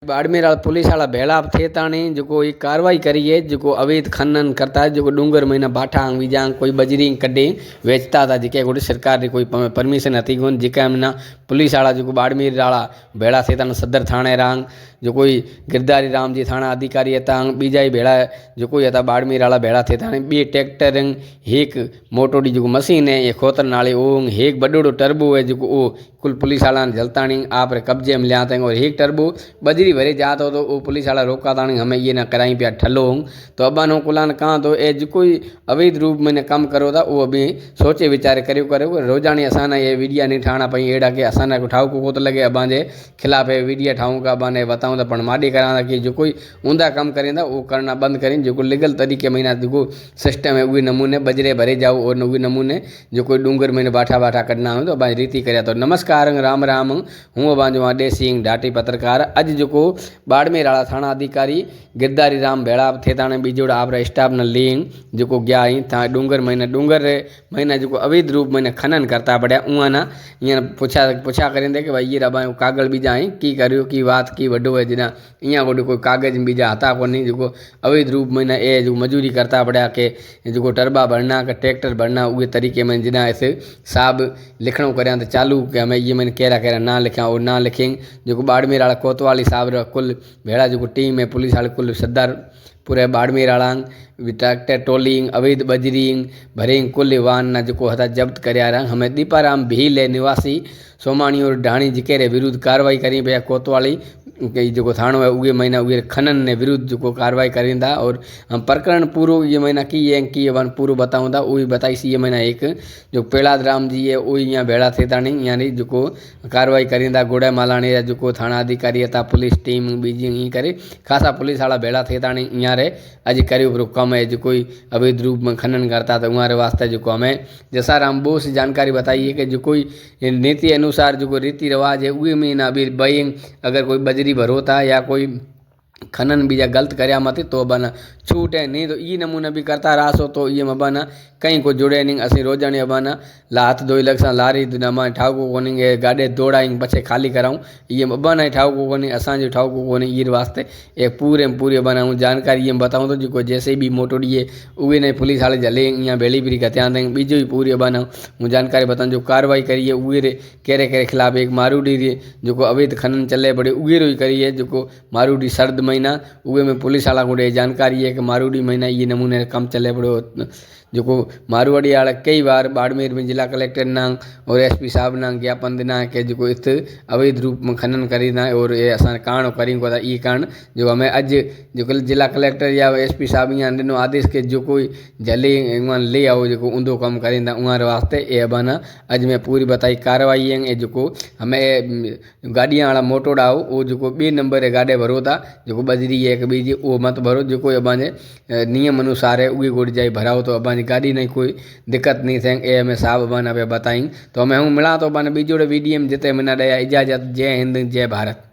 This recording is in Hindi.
बाड़मेर पुलिस वाला भेड़ा थे ताणी जो ये कार्रवाई करी है जो अवैध खनन करता है जो डूंगर महीना बाठा बीजा कोई बजरी कटे वेचता था जिके गोटे सरकार की कोई परमिशन थी कोन जिका हमना पुलिस वाला जो बाड़मेर वाला भेड़ा थे तान सदर थाने रांग जो कोई गिरधारी राम जी थाना अधिकारी था बीजा ही भेड़ा जो कोई था बाड़मेर वाला भेड़ा थे ताने बे ट्रैक्टर एक मोटोड़ी जो मशीन है ये खोतर नाले ओंग एक बड़ोड़ो टर्बो है जो कुल पुलिस वाला जलतानी आप कब्जे में लिया और एक टर्बो बजरी भरे जात हो तो वो पुलिस वाला रोका तानी हमें ये ना कराई पे ठलो तो अब नो कुलान कहाँ तो ए जो कोई अवैध रूप में काम करो था वो अभी सोचे विचारे करो करो रोजानी असाना ये वीडियो नहीं ठाणा पई एड़ा के असाना को ठाव को तो लगे अबांजे खिलाफ वीडियो ठाऊँ का अबाने बताऊँ तो पण माडी करा कि जो कोई ऊंधा काम करेंदा वो करना बंद करें जो लीगल तरीके महीना जो सिस्टम है वही नमूने बजरे भरे जाओ और वही नमूने जो कोई डूंगर में बाठा बाठा करना हो तो अबां रीति कर तो नमस्कार राम राम हूँ अबांजो आडे सिंह ढाटी पत्रकार अज जो बाड़मेर वाला थाना अधिकारी गिरधारी राम भेड़ा थे ताने बीजोड़ आप स्टाफ न लिंग जो गया ही था डूंगर महीना जो अवैध रूप में खनन करता पड़ा उहाँ ना इं पूछा करें कि भाई ये रबा कागज बीजा ही की करो की बात की वडो है जिना इं गोटे कोई कागज बीजा था को नहीं जो अवैध रूप में ए जो मजूरी करता पड़ा के जो टर्बा भरना के ट्रैक्टर भरना उहे तरीके में जिना ऐसे साहब लिखणों करें तो चालू कि हमें ये मैंने कह रहा ना लिखा और ना लिखेंगे जो बाड़मेर वाला कोतवाली साहब कुल भेड़ा जो टीम है पुलिस वाले कुल सदर पूरे बाड़मेर वाला ट्रैक्टर टोलिंग अवैध बजरिंग भरेंग कुल वाहन ना जो हथा जब्त कराया रहा हमें दीपाराम भील निवासी सोमाणी और ढाणी जिके रे विरुद्ध कार्रवाई करी भैया कोतवाली जो थानो है उगे महीना उगे खनन ने विरुद्ध जो कार्रवाई करेंदा और हम प्रकरण पूरो ये महीना की वन पूरो बताऊँ था वही बताई सी ये महीना एक जो पेड़ाद राम जी है वही यहाँ भेड़ा थे ताणी यानी जो कार्रवाई करेंदा गोड़ा मालाणी जो थाना अधिकारी था पुलिस टीम बीजी ई करे खासा पुलिस वाला भेड़ा थे ताणी यहाँ रे अज करो कम है जो कोई अवैध रूप में खनन करता तो वहाँ वास्ते जो हमें जसाराम बोस जानकारी बताइए कि जो कोई नीति अनुसार जो रीति रिवाज है उहे में ना भी बई अगर कोई बजरी भरोता या कोई खनन बीजा गलत कराया मत तो बना छूट है नहीं तो ये नमूना भी करता रहा सो तो ये मबाना कहीं को जुड़े नहीं असी रोजानी अबाना हाथ धोई लग लारी नमा ठाव को कोनी गाड़े दौड़ाई पछे खाली कराऊँ ये अबाना ठाव को कोनी असांजो ठाव को कोनी ये वास्ते ये पूरे पूरी बनाऊँ जानकारी ये बताऊँ तो जो जैसे भी मोटोड़ी है उहे नहीं पुलिस वाले जले यहाँ बेली बिरी का ध्यान देंगे बीजो ही पूरी बनाऊँ हूँ जानकारी बताऊँ जो कार्रवाई करिए उहे रे केरे खिलाफ एक मारूडी रे जो अवैध खनन चले पड़े उहे रो करिए जो मारूडी सर्द महीना उहे में पुलिस वाला को जानकारी है कि मारूडी महीना ये नमूने कम चले पड़ो जो मारवाड़ी वाला कई बार बाड़मेर में जिला कलेक्टर नांग और एसपी साहब नांग ज्ञापन देना कि जो इत अवैध रूप में खनन करीना और ये असां कारण करें को ये कारण जो हमें अज जो जिला कलेक्टर या एसपी साहब यहाँ दिनों आदेश के जो कोई जले ले आओ जो ऊंधो कम करींदा उहाँ वास्ते ये बना अज में पूरी बताई कार्रवाई है जो हमें गाड़ियाँ वाला मोटोड़ा हो वो जो बे नंबर गाड़े भरो था जो बजरी है एक बीजी वो मत भरो जो कोई अबाने नियम अनुसार है उही गोड़ जाए भराओ तो अबाने गाड़ी नहीं कोई दिक्कत नहीं थे ए हमें साहब बना पे बताई तो हमें हूँ मिला तो बन बीजोड़े वीडियो में जिते मैंने दया इजाजत जय हिंद जय भारत।